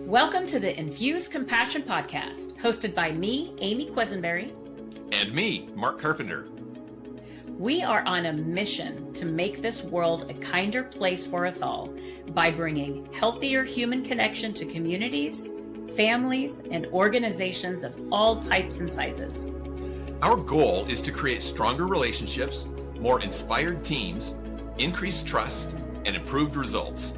Welcome to the Infuse Compassion podcast, hosted by me, Amy Quisenberry. And me, Mark Carpenter. We are on a mission to make this world a kinder place for us all by bringing healthier human connection to communities, families, and organizations of all types and sizes. Our goal is to create stronger relationships, more inspired teams, increased trust, and improved results.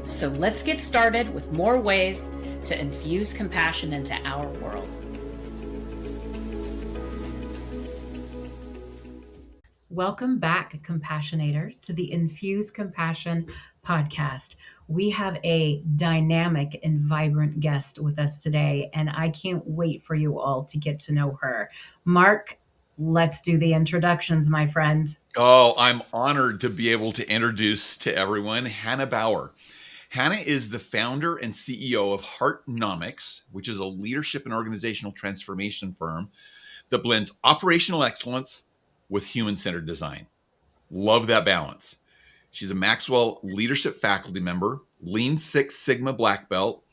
So let's get started with more ways to infuse compassion into our world. Welcome back, Compassionators, to the Infuse Compassion podcast. We have a dynamic and vibrant guest with us today, and I can't wait for you all to get to know her. Mark, let's do the introductions, my friend. Oh, I'm honored to be able to introduce to everyone Hanna Bauer. Hanna is the founder and CEO of HEARTnomics, which is a leadership and organizational transformation firm that blends operational excellence with human-centered design. Love that balance. She's a Maxwell Leadership faculty member, Lean Six Sigma Black Belt,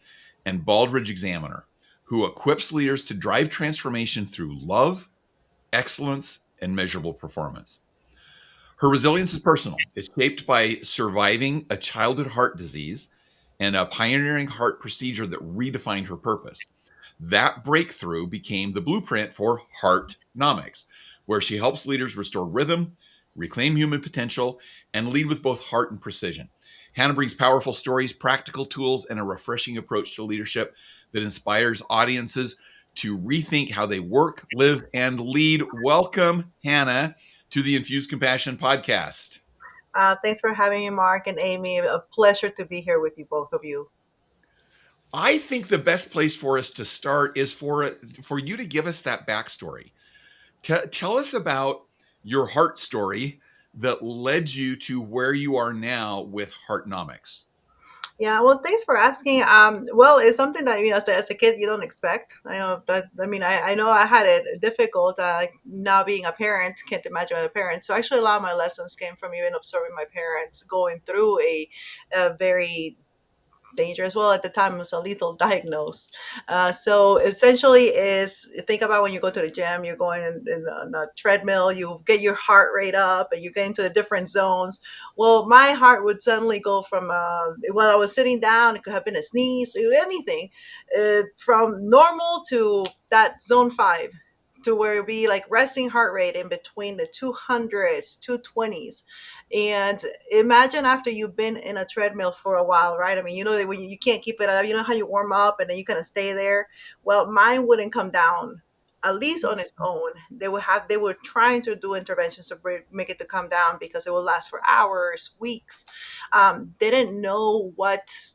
and Baldrige Examiner, who equips leaders to drive transformation through love, excellence, and measurable performance. Her resilience is personal. It's shaped by surviving a childhood heart disease and a pioneering heart procedure that redefined her purpose. That breakthrough became the blueprint for HEARTnomics, where she helps leaders restore rhythm, reclaim human potential, and lead with both heart and precision. Hanna brings powerful stories, practical tools, and a refreshing approach to leadership that inspires audiences to rethink how they work, live, and lead. Welcome, Hanna, to the Infuse Compassion podcast. Thanks for having me, Mark and Amy. A pleasure to be here with you, both of you. I think the best place for us to start is for you to give us that backstory. Tell us about your heart story that led you to where you are now with HEARTnomics. Yeah, well, thanks for asking. It's something that, as a kid, you don't expect. I know that. I know I had it difficult now being a parent. Can't imagine a parent. So actually, a lot of my lessons came from even observing my parents going through a very dangerous. Well, at the time, it was a lethal diagnosed. So essentially is think about when you go to the gym, you're going on a treadmill, you get your heart rate up and you get into the different zones. Well, my heart would suddenly go from, while I was sitting down, it could have been a sneeze, anything, from normal to that zone 5. To where it'd be like resting heart rate in between the 200s, 220s. And imagine after you've been in a treadmill for a while, right? I mean, you know that when you can't keep it up, you know how you warm up and then you kind of stay there. Well, mine wouldn't come down, at least on its own. They were trying to do interventions to make it to come down because it would last for hours, weeks. They didn't know what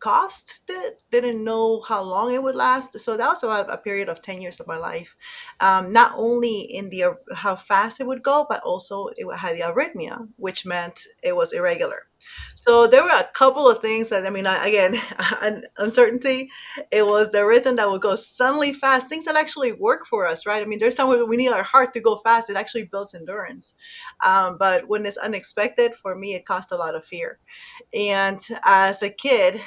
caused it, didn't know how long it would last. So that was about a period of 10 years of my life. Not only in the how fast it would go, but also it had the arrhythmia, which meant it was irregular. So there were a couple of things that, again, uncertainty. It was the rhythm that would go suddenly fast, things that actually work for us, right? I mean, there's times when we need our heart to go fast. It actually builds endurance. But when it's unexpected, for me, it caused a lot of fear. And as a kid,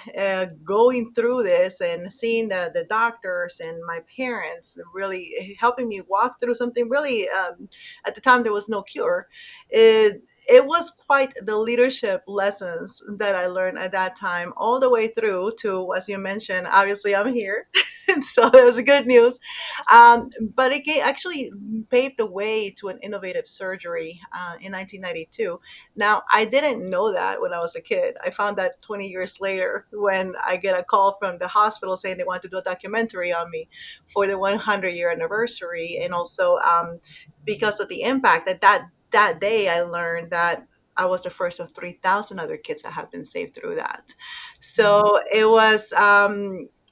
going through this and seeing the doctors and my parents really helping me walk through something really, at the time, there was no cure. It was quite the leadership lessons that I learned at that time, all the way through to, as you mentioned, obviously I'm here. So it was good news. But it actually paved the way to an innovative surgery in 1992. Now, I didn't know that when I was a kid. I found that 20 years later when I get a call from the hospital saying they want to do a documentary on me for the 100-year anniversary. And also because of the impact that day, I learned that I was the first of 3,000 other kids that have been saved through that. So it was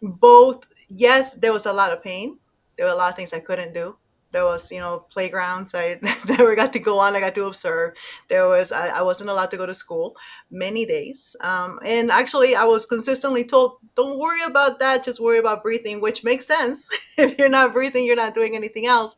both. Yes, there was a lot of pain. There were a lot of things I couldn't do. There was, playgrounds I never got to go on. I got to observe. There was, I wasn't allowed to go to school many days. And actually, I was consistently told, don't worry about that. Just worry about breathing, which makes sense. If you're not breathing, you're not doing anything else.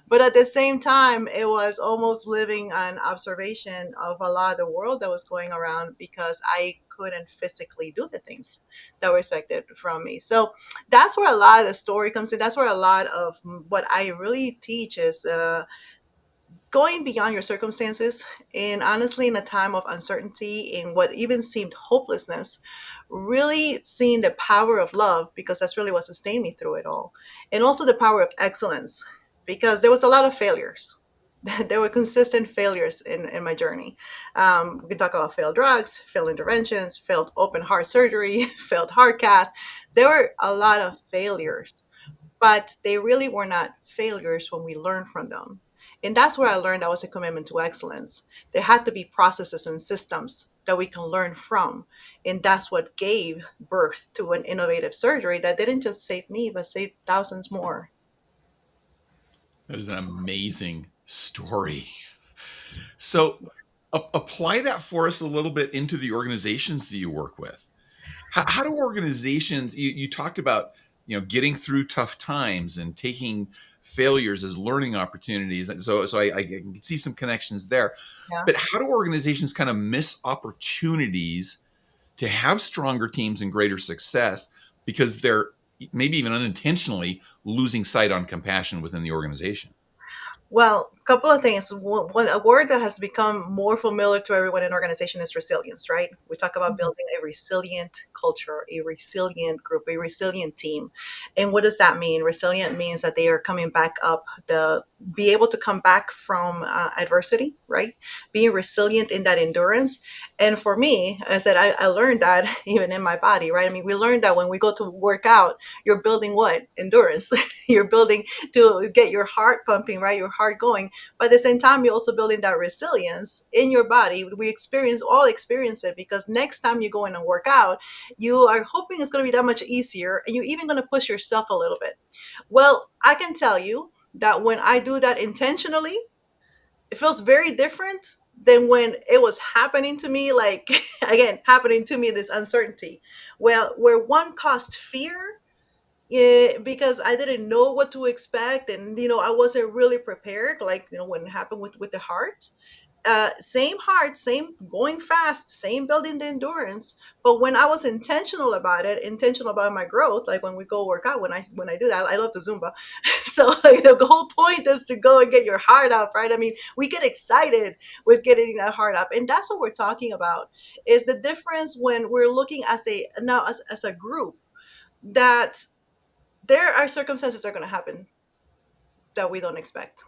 But at the same time, it was almost living an observation of a lot of the world that was going around because I couldn't physically do the things that were expected from me. So that's where a lot of the story comes in. That's where a lot of what I really teach is going beyond your circumstances. And honestly, in a time of uncertainty, in what even seemed hopelessness, really seeing the power of love, because that's really what sustained me through it all. And also the power of excellence, because there was a lot of failures. There were consistent failures in my journey. We can talk about failed drugs, failed interventions, failed open heart surgery, failed heart cath. There were a lot of failures, but they really were not failures when we learned from them. And that's where I learned that was a commitment to excellence. There had to be processes and systems that we can learn from. And that's what gave birth to an innovative surgery that didn't just save me, but saved thousands more. That is an amazing story. So apply that for us a little bit into the organizations that you work with. How do organizations, you talked about, getting through tough times and taking failures as learning opportunities. So I can see some connections there. Yeah. But how do organizations kind of miss opportunities to have stronger teams and greater success because they're maybe even unintentionally losing sight on compassion within the organization? Well, a couple of things. One, a word that has become more familiar to everyone in organization is resilience, right? We talk about building a resilient culture, a resilient group, a resilient team. And what does that mean? Resilient means that they are coming back up, be able to come back from adversity, right? Being resilient in that endurance. And for me, I said, I learned that even in my body, right? I mean, we learned that when we go to work out, you're building what? Endurance. You're building to get your heart pumping, right? Your heart going. But at the same time, you're also building that resilience in your body. We all experience it, because next time you go in and work out, you are hoping it's going to be that much easier, and you're even going to push yourself a little bit. Well, I can tell you that when I do that intentionally, it feels very different than when it was happening to me, like again, happening to me, this uncertainty. Well, where one caused fear, yeah, because I didn't know what to expect, and I wasn't really prepared. Like when it happened with the heart, same heart, same going fast, same building the endurance. But when I was intentional about it, intentional about my growth, like when we go work out, when I do that, I love the Zumba. So like the whole point is to go and get your heart up, right? I mean, we get excited with getting that heart up, and that's what we're talking about. Is the difference when we're looking as a group, that there are circumstances that are going to happen that we don't expect.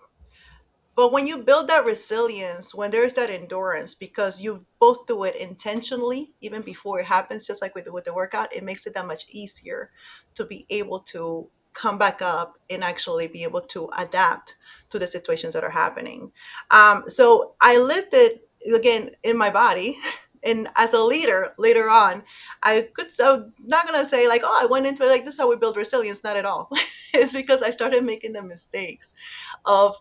But when you build that resilience, when there's that endurance, because you both do it intentionally, even before it happens, just like we do with the workout, it makes it that much easier to be able to come back up and actually be able to adapt to the situations that are happening. So I lived it again in my body. And as a leader later on, I'm not going to say like, oh, I went into it like this is how we build resilience. Not at all. It's because I started making the mistakes of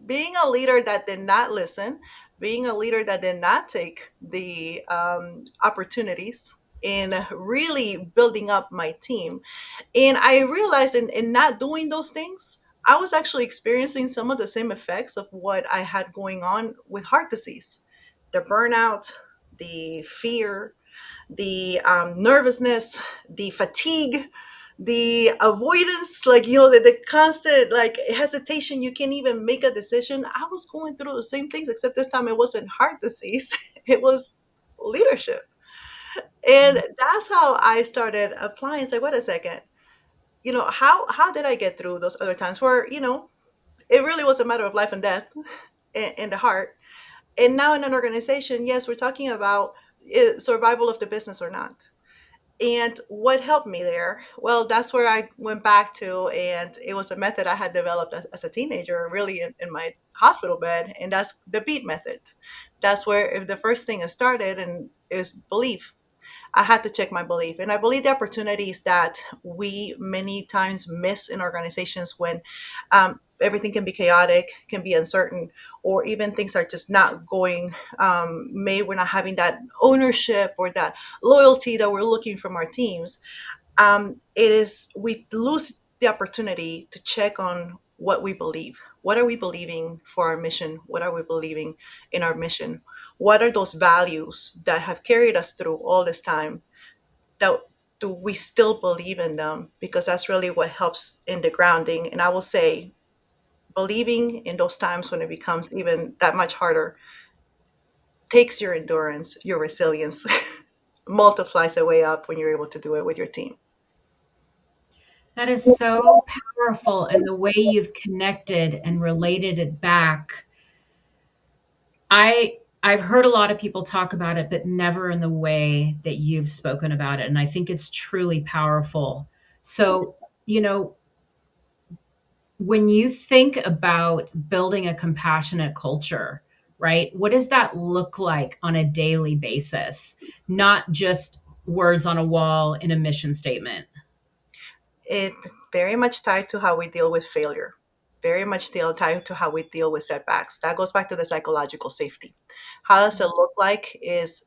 being a leader that did not listen, being a leader that did not take the opportunities in really building up my team. And I realized in not doing those things, I was actually experiencing some of the same effects of what I had going on with heart disease: the burnout, the fear, the nervousness, the fatigue, the avoidance, like the constant like hesitation. You can't even make a decision. I was going through the same things, except this time it wasn't heart disease. It was leadership. And that's how I started applying. It's like, wait a second, how did I get through those other times where it really was a matter of life and death in the heart. And now in an organization, yes, we're talking about survival of the business or not. And what helped me there? Well, that's where I went back to, and it was a method I had developed as a teenager, really in my hospital bed, and that's the beat method. That's where if the first thing is started, and is belief. I had to check my belief. And I believe the opportunities that we many times miss in organizations when everything can be chaotic, can be uncertain, or even things are just not going, maybe we're not having that ownership or that loyalty that we're looking from our teams. We lose the opportunity to check on what we believe. What are we believing for our mission? What are we believing in our mission? What are those values that have carried us through all this time? That do we still believe in them? Because that's really what helps in the grounding. And I will say, believing in those times when it becomes even that much harder takes your endurance, your resilience, multiplies it way up when you're able to do it with your team. That is so powerful, and the way you've connected and related it back. I've heard a lot of people talk about it, but never in the way that you've spoken about it, and I think it's truly powerful. So, you know, when you think about building a compassionate culture, right? What does that look like on a daily basis? Not just words on a wall in a mission statement. It very much tied to how we deal with failure, very much still tied to how we deal with setbacks. That goes back to the psychological safety. How does it look like? Is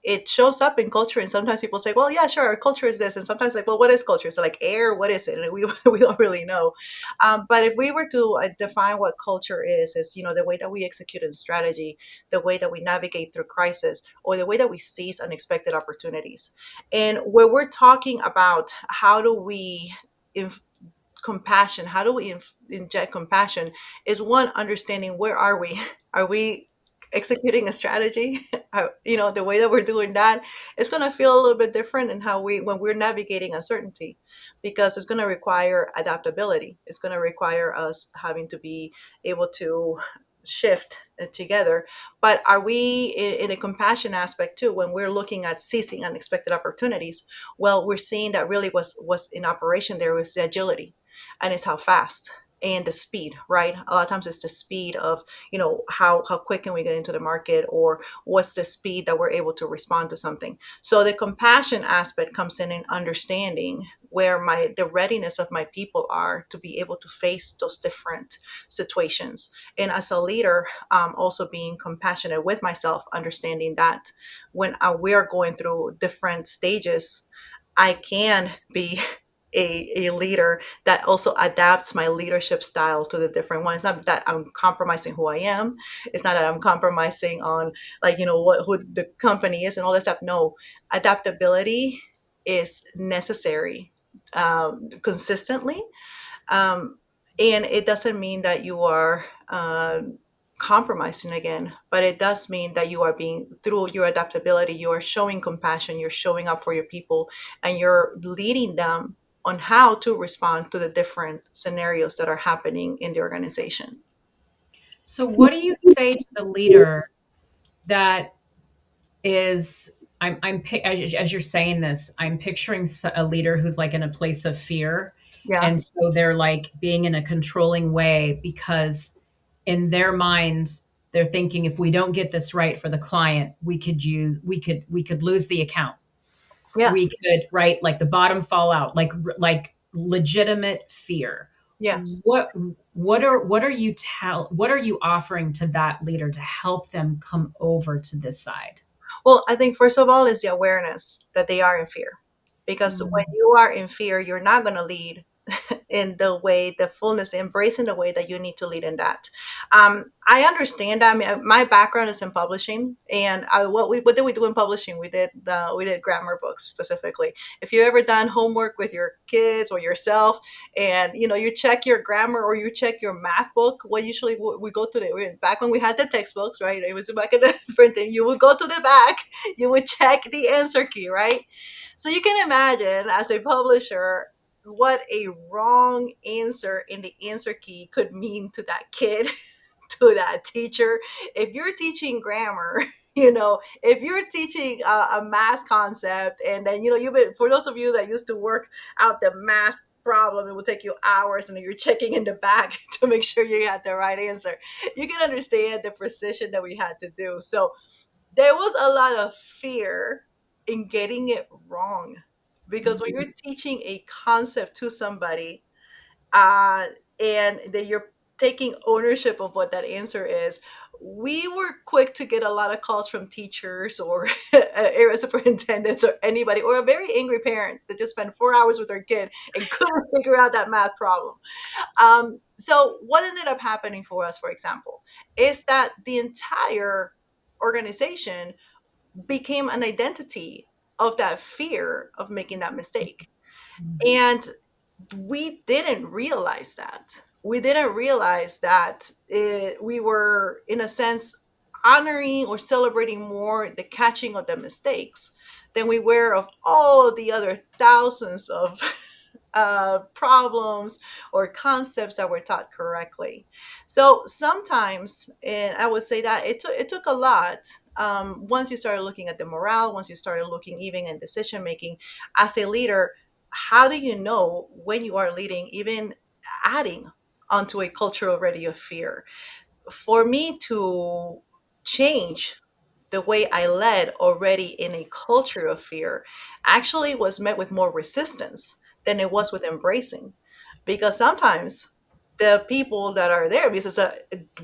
it shows up in culture, and sometimes people say, well, yeah, sure, our culture is this, and sometimes like, well, what is culture? So like air, what is it? And we, we don't really know. But if we were to define what culture is the way that we execute in strategy, the way that we navigate through crisis, or the way that we seize unexpected opportunities. And where we're talking about how do we inf- compassion, how do we inject compassion, is one, understanding where are we? Are we executing a strategy? The way that we're doing that, it's going to feel a little bit different in how we when we're navigating uncertainty, because it's going to require adaptability. It's going to require us having to be able to shift together. But are we in a compassion aspect too, when we're looking at seizing unexpected opportunities? Well, we're seeing that really was in operation there was the agility, and it's how fast and the speed, right? A lot of times it's the speed of, how quick can we get into the market, or what's the speed that we're able to respond to something. So the compassion aspect comes in understanding where the readiness of my people are to be able to face those different situations. And as a leader, also being compassionate with myself, understanding that when we are going through different stages, I can be a leader that also adapts my leadership style to the different one. It's not that I'm compromising who I am. It's not that I'm compromising on, like, who the company is and all that stuff. No, adaptability is necessary, consistently. um, and it doesn't mean that you are compromising again, but it does mean that you are being, through your adaptability, you are showing compassion, you're showing up for your people, and you're leading them on how to respond to the different scenarios that are happening in the organization. So, what do you say to the leader that is, as you're saying this, I'm picturing a leader who's like in a place of fear. Yeah, And so they're like being in a controlling way because in their mind, they're thinking if we don't get this right for the client, we could lose the account. yeah, We could, right, like the bottom fall out, like legitimate fear. yes. What are you offering to that leader to help them come over to this side? Well, I think first of all is the awareness that they are in fear, because when Mm. you are in fear, you're not going to lead in the way, the fullness, embracing the way that you need to lead in that. I understand. I mean, my background is in publishing, and what did we do in publishing? We did grammar books specifically. If you ever done homework with your kids or yourself, and you check your grammar or you check your math book, what usually we go to back when we had the textbooks, right? It was back in the printing. You would go to the back, you would check the answer key, right? So you can imagine, as a publisher, what a wrong answer in the answer key could mean to that kid, to that teacher. If you're teaching grammar, if you're teaching a math concept, and then you've been, for those of you that used to work out the math problem, it will take you hours, and then you're checking in the back to make sure you got the right answer. You can understand the precision that we had to do. So there was a lot of fear in getting it wrong, because when you're teaching a concept to somebody, uh, and that you're taking ownership of what that answer is, we were quick to get a lot of calls from teachers or area superintendents or anybody, or a very angry parent that just spent 4 hours with their kid and couldn't figure out that math problem. So what ended up happening for us, for example, is that the entire organization became an identity of that fear of making that mistake. And we didn't realize that. We didn't realize that we were, in a sense, honoring or celebrating more the catching of the mistakes than we were of all of the other thousands of problems or concepts that were taught correctly. So sometimes, and I would say that it took a lot. Once you started looking at the morale, once you started looking even in decision making as a leader, how do you know when you are leading, even adding onto a culture already of fear? For me to change the way I led already in a culture of fear actually was met with more resistance than it was with embracing. Because sometimes the people that are there, because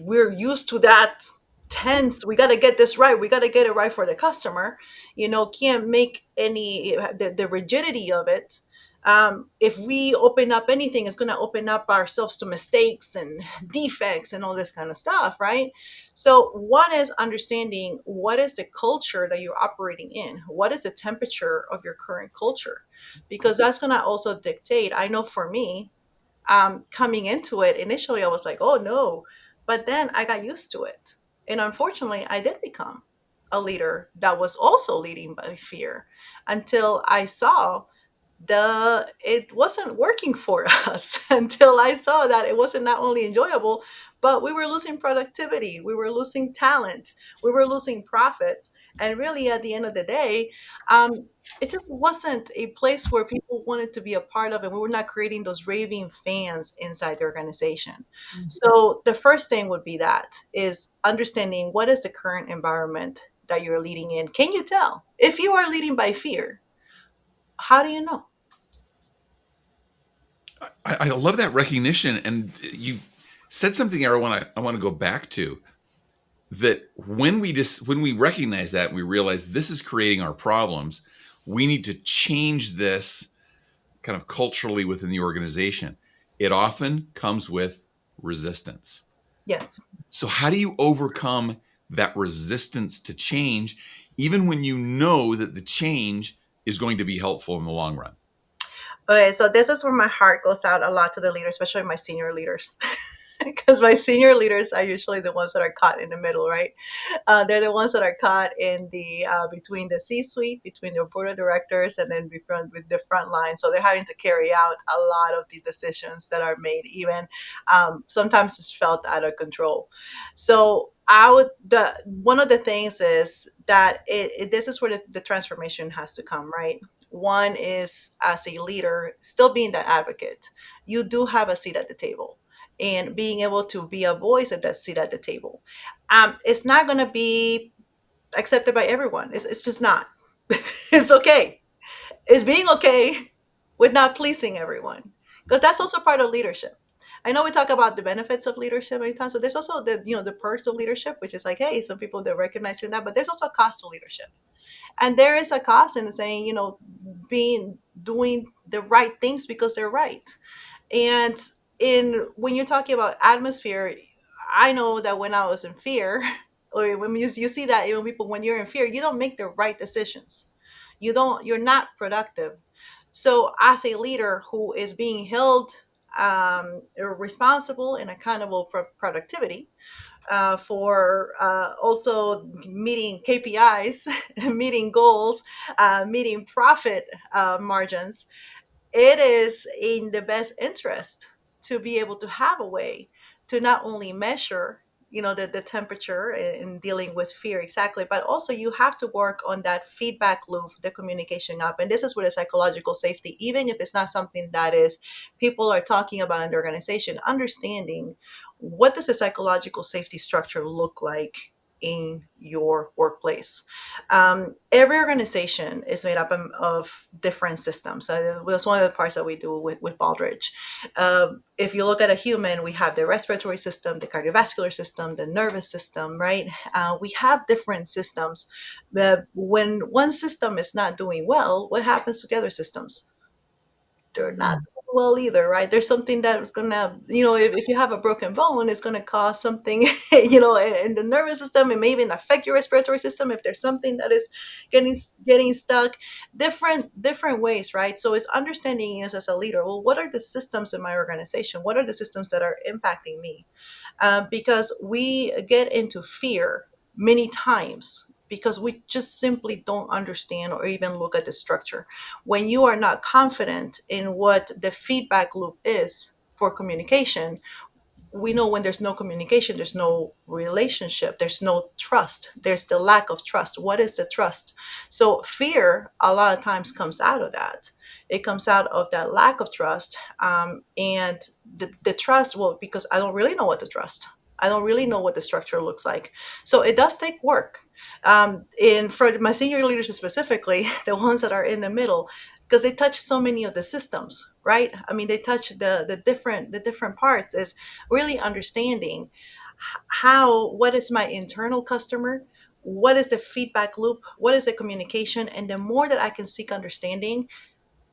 we're used to that tense, we got to get this right, we got to get it right for the customer, can't make any, the rigidity of it. If we open up anything, it's going to open up ourselves to mistakes and defects and all this kind of stuff, right? So, one is understanding what is the culture that you're operating in? What is the temperature of your current culture? Because that's going to also dictate. I know for me, coming into it, initially I was like, oh no. But then I got used to it. And unfortunately, I did become a leader that was also leading by fear until I saw it wasn't working for us until I saw that it wasn't not only enjoyable, but we were losing productivity, we were losing talent, we were losing profits, and really at the end of the day, it just wasn't a place where people wanted to be a part of, and we were not creating those raving fans inside the organization. So the first thing would be that is understanding what is the current environment that you're leading in. Can you tell if you are leading by fear? How do you know? I love that recognition, and you said something I want to go back to, that when we recognize that, we realize this is creating our problems. We need to change this kind of culturally within the organization. It often comes with resistance. Yes. So how do you overcome that resistance to change, even when you know that the change is going to be helpful in the long run? Okay, so this is where my heart goes out a lot to the leaders, especially my senior leaders. Because my senior leaders are usually the ones that are caught in the middle, right? They're the ones that are caught in the between the C-suite, between the board of directors, and then with the front line. So they're having to carry out a lot of the decisions that are made. Even sometimes it's felt out of control. So I would the one of the things is that this is where the transformation has to come, right? One is as a leader, still being the advocate. You do have a seat at the table and being able to be a voice at that seat at the table. It's not going to be accepted by everyone. It's just not. It's okay. It's being okay with not pleasing everyone, because that's also part of leadership. I know we talk about the benefits of leadership many times, so there's also the perks of leadership, which is like, hey, some people they recognize that, but there's also a cost to leadership, and there is a cost in saying, being doing the right things because they're right. And in when you're talking about atmosphere, I know that when I was in fear, or when you see that even people, when you're in fear, you don't make the right decisions. You're not productive. So as a leader who is being held responsible and accountable for productivity, for also meeting KPIs, meeting goals, meeting profit margins, it is in the best interest to be able to have a way to not only measure the temperature in dealing with fear exactly, but also you have to work on that feedback loop, the communication up. And this is where the psychological safety, even if it's not something that is people are talking about in the organization, understanding what does a psychological safety structure look like in your workplace. Every organization is made up of different systems. So that's one of the parts that we do with Baldrige. If you look at a human, we have the respiratory system, the cardiovascular system, the nervous system, right? We have different systems. When one system is not doing well, what happens to the other systems? They're not Mm. well either, right? There's something that's gonna, if you have a broken bone, it's gonna cause something, in the nervous system. It may even affect your respiratory system if there's something that is getting stuck. Different ways, right? So it's understanding us as a leader. Well, what are the systems in my organization? What are the systems that are impacting me? Because we get into fear many times because we just simply don't understand or even look at the structure. When you are not confident in what the feedback loop is for communication, we know when there's no communication, there's no relationship, there's no trust, there's the lack of trust. What is the trust? So fear a lot of times comes out of that. It comes out of that lack of trust. And the trust, well, because I don't really know what to trust. I don't really know what the structure looks like. So it does take work. And for my senior leaders specifically, the ones that are in the middle, because they touch so many of the systems, right? I mean, they touch the different parts. Is really understanding what is my internal customer, what is the feedback loop, what is the communication, and the more that I can seek understanding,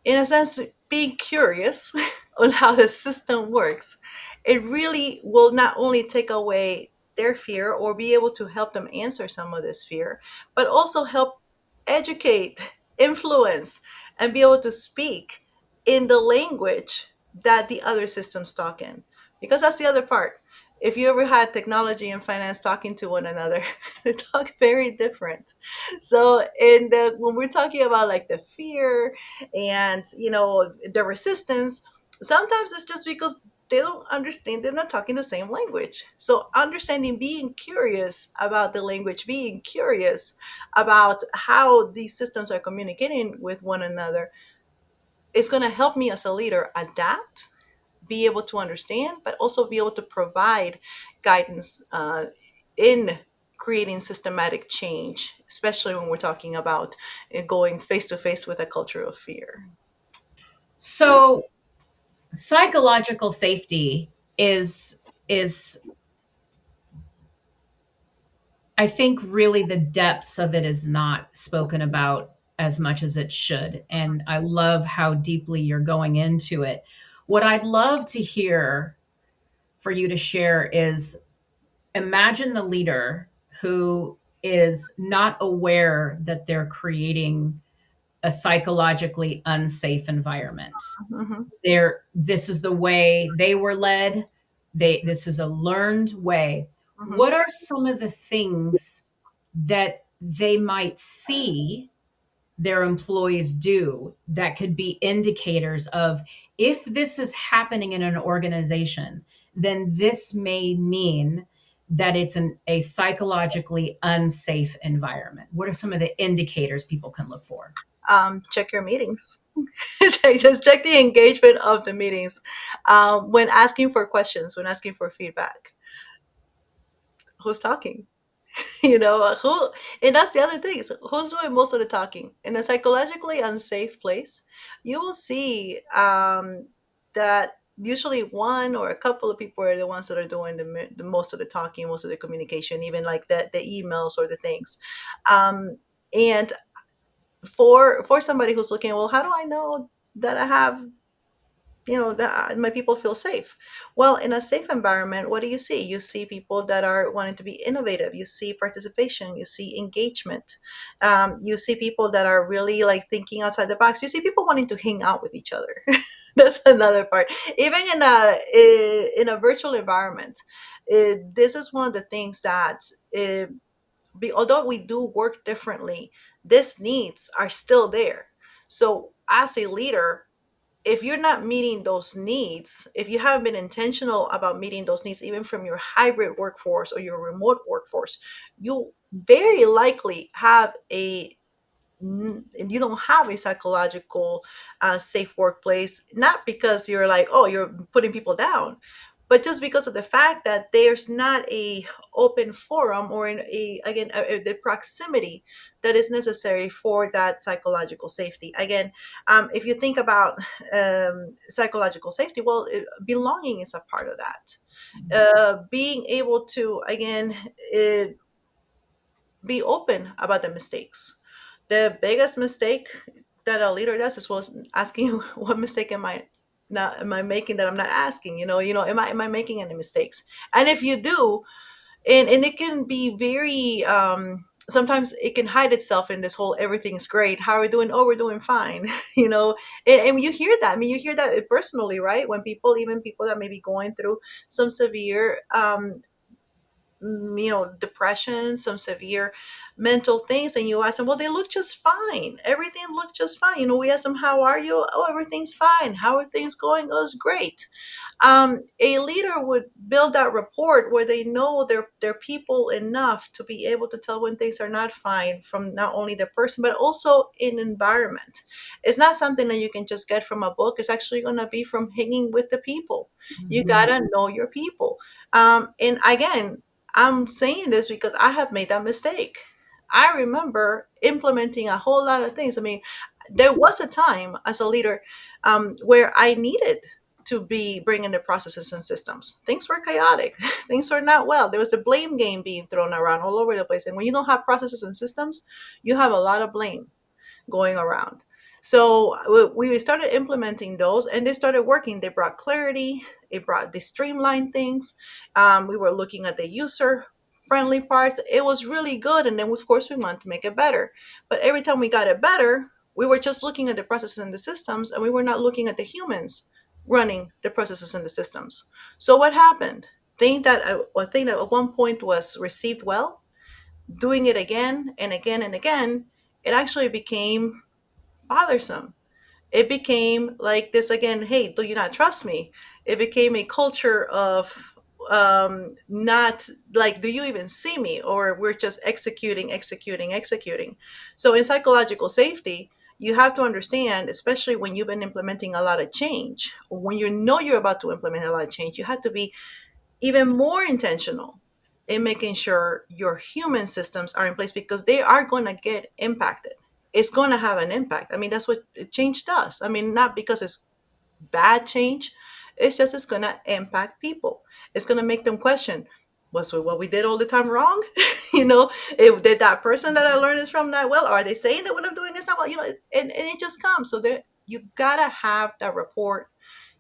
in a sense, being curious on how the system works, it really will not only take away their fear or be able to help them answer some of this fear, but also help educate, influence, and be able to speak in the language that the other systems talk in. Because that's the other part. If you ever had technology and finance talking to one another, they talk very different. So, when we're talking about like the fear and the resistance, sometimes it's just because they don't understand, they're not talking the same language. So understanding, being curious about the language, being curious about how these systems are communicating with one another, is going to help me as a leader adapt, be able to understand, but also be able to provide guidance in creating systematic change, especially when we're talking about going face to face with a culture of fear. So psychological safety is I think really the depths of it is not spoken about as much as it should. And I love how deeply you're going into it. What I'd love to hear for you to share is, imagine the leader who is not aware that they're creating a psychologically unsafe environment. Mhm, This is the way they were led. This is a learned way. mhm. What are some of the things that they might see their employees do that could be indicators of, if this is happening in an organization, then this may mean that it's a psychologically unsafe environment? What are some of the indicators people can look for? Check your meetings. Just check the engagement of the meetings. When asking for questions, when asking for feedback, who's talking? Who, and that's the other thing, is who's doing most of the talking in a psychologically unsafe place. You will see that usually one or a couple of people are the ones that are doing the most of the talking, most of the communication, even like the emails or the things. And for somebody who's looking, well, how do I know that I have, that my people feel safe? Well, in a safe environment, what do you see? You see people that are wanting to be innovative, you see participation, you see engagement, you see people that are really like thinking outside the box, you see people wanting to hang out with each other. That's another part. Even in a virtual environment, this is one of the things that, although we do work differently, these needs are still there. So as a leader, if you're not meeting those needs, if you haven't been intentional about meeting those needs, even from your hybrid workforce or your remote workforce, you very likely have you don't have a psychological safe workplace, not because you're like, oh, you're putting people down, but just because of the fact that there's not a open forum or in the proximity that is necessary for that psychological safety. Again, if you think about psychological safety, well, belonging is a part of that. Being able to, again, uh, be open about the mistakes. The biggest mistake that a leader does is was asking, what mistake am I? now am I making that I'm not asking? Am I making any mistakes? And if you do, and it can be very sometimes it can hide itself in this whole everything's great, how are we doing, oh we're doing fine. And you hear that, I mean, you hear that personally, right? When people, even people that may be going through some severe depression, some severe mental things, and you ask them, well, they look just fine, everything looked just fine. We ask them, how are you? Oh, everything's fine. How are things going? Oh, it's great. A leader would build that rapport where they know their people enough to be able to tell when things are not fine from not only the person but also in environment. It's not something that you can just get from a book. It's actually going to be from hanging with the people. You Mhm. gotta know your people. And again, I'm saying this because I have made that mistake. I remember implementing a whole lot of things. I mean, there was a time as a leader where I needed to be bringing the processes and systems. Things were chaotic. Things were not well. There was the blame game being thrown around all over the place. And when you don't have processes and systems, you have a lot of blame going around. So we started implementing those, and they started working. They brought clarity. They streamlined things. We were looking at the user friendly parts. It was really good. And then, of course, we wanted to make it better. But every time we got it better, we were just looking at the processes and the systems, and we were not looking at the humans running the processes and the systems. So what happened? Thing that at one point was received well, doing it again and again and again, it actually became bothersome. It became like this again, hey, do you not trust me? It became a culture of not like, do you even see me? Or we're just executing, executing, executing. So in psychological safety, you have to understand, especially when you've been implementing a lot of change, or when you know you're about to implement a lot of change, you have to be even more intentional in making sure your human systems are in place, because they are going to get impacted. It's going to have an impact. I mean, that's what change does. I mean, not because it's bad change, it's just it's going to impact people. It's going to make them question, was what we did all the time wrong? Did that person that I learned this from not well? Are they saying that what I'm doing is not well? And it just comes. So there, you got to have that rapport.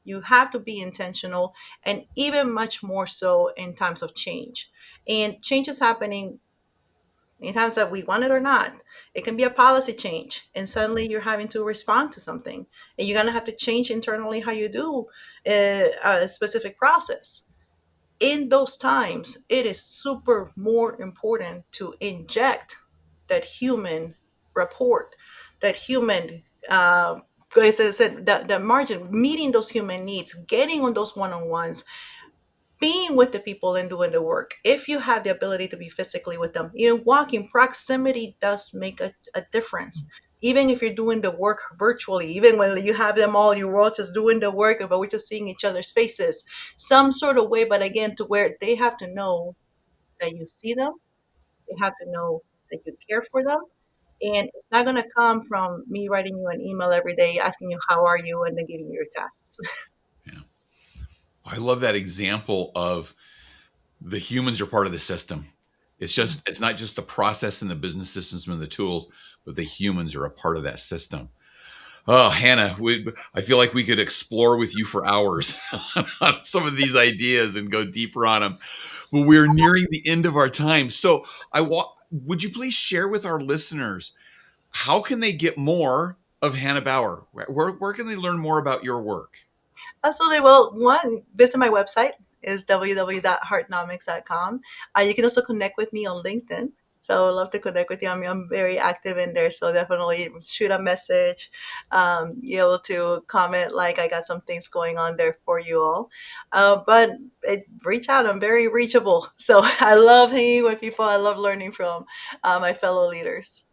You have to be intentional, and even much more so in times of change. And change is happening in times that we want it or not. It can be a policy change, and suddenly you're having to respond to something, and you're going to have to change internally how you do a specific process. In those times, it is super more important to inject that human rapport, that human, as I said, that margin, meeting those human needs, getting on those one on ones, being with the people and doing the work. If you have the ability to be physically with them, walking, proximity does make a difference. Even if you're doing the work virtually, even when you have them all, you're all just doing the work, but we're just seeing each other's faces, some sort of way, but again, to where they have to know that you see them, they have to know that you care for them. And it's not going to come from me writing you an email every day asking you, how are you? And then giving you your tasks. Yeah. I love that example of the humans are part of the system. It's not just the process and the business systems and the tools, but the humans are a part of that system. Oh, Hannah, I feel like we could explore with you for hours on some of these ideas and go deeper on them. But we're nearing the end of our time. So would you please share with our listeners, how can they get more of Hanna Bauer? Where can they learn more about your work? Absolutely. Well, one, visit my website is www.heartnomics.com. You can also connect with me on LinkedIn. So I'd love to connect with you. I'm very active in there. So definitely shoot a message. Be able to comment, like I got some things going on there for you all. But reach out. I'm very reachable. So I love hanging with people. I love learning from my fellow leaders.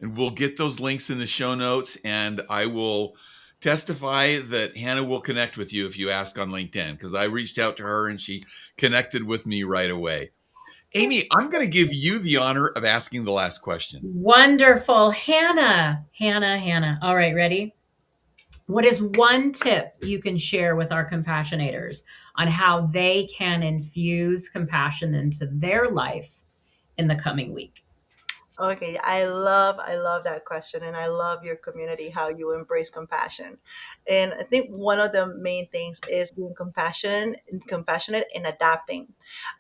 And we'll get those links in the show notes. And I will testify that Hannah will connect with you if you ask on LinkedIn, because I reached out to her and she connected with me right away. Amy, I'm going to give you the honor of asking the last question. Wonderful. Hannah, Hannah, Hannah. All right, ready? What is one tip you can share with our compassionators on how they can infuse compassion into their life in the coming week? Okay, I love that question, and I love your community, how you embrace compassion. And I think one of the main things is being compassionate and adapting.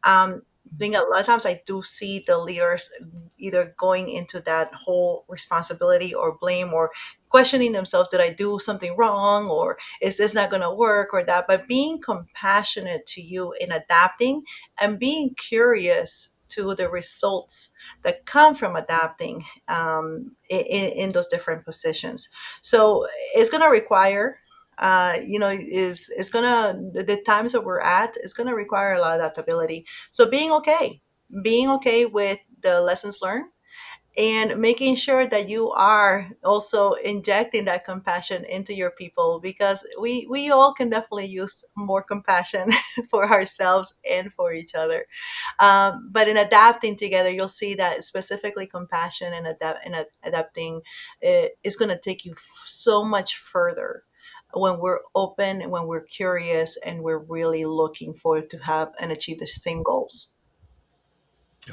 I think a lot of times I do see the leaders either going into that whole responsibility or blame or questioning themselves, did I do something wrong, or is this not going to work, or that. But being compassionate to you in adapting and being curious to the results that come from adapting, in those different positions. So it's going to require, is going to, the times that we're at, is going to require a lot of adaptability. So being okay with the lessons learned, and making sure that you are also injecting that compassion into your people, because we all can definitely use more compassion for ourselves and for each other. But in adapting together, you'll see that specifically compassion and adapting is going to take you so much further when we're open and when we're curious and we're really looking forward to have and achieve the same goals.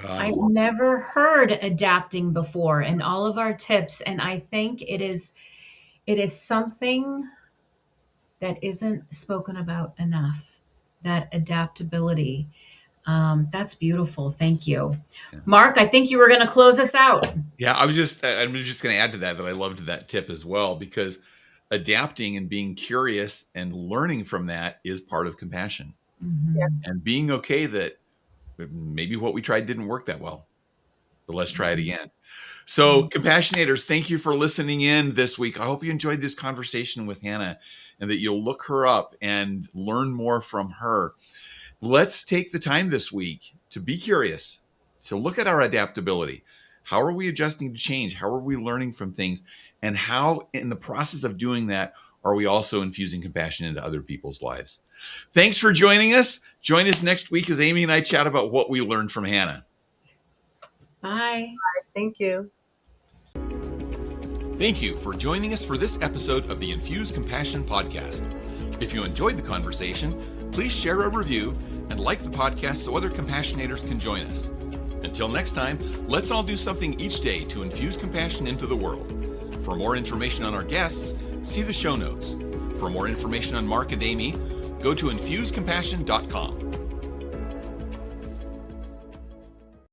I I've love never heard adapting before in all of our tips, and I think it is something that isn't spoken about enough. That adaptability. That's beautiful. Thank you, it. Mark. I think you were going to close us out. Yeah, I'm just going to add to that I loved that tip as well, because adapting and being curious and learning from that is part of compassion, Mhm. and being okay that maybe what we tried didn't work that well, but let's try it Mhm. again. So, compassionators, thank you for listening in this week. I hope you enjoyed this conversation with Hanna and that you'll look her up and learn more from her. Let's take the time this week to be curious, to look at our adaptability. How are we adjusting to change? How are we learning from things? And how, in the process of doing that, are we also infusing compassion into other people's lives? Thanks for joining us. Join us next week as Amy and I chat about what we learned from Hanna. Bye. Thank you. Thank you for joining us for this episode of the Infuse Compassion podcast. If you enjoyed the conversation, please share a review and like the podcast so other compassionators can join us. Until next time, let's all do something each day to infuse compassion into the world. For more information on our guests, see the show notes. For more information on Mark and Amy, go to infusecompassion.com.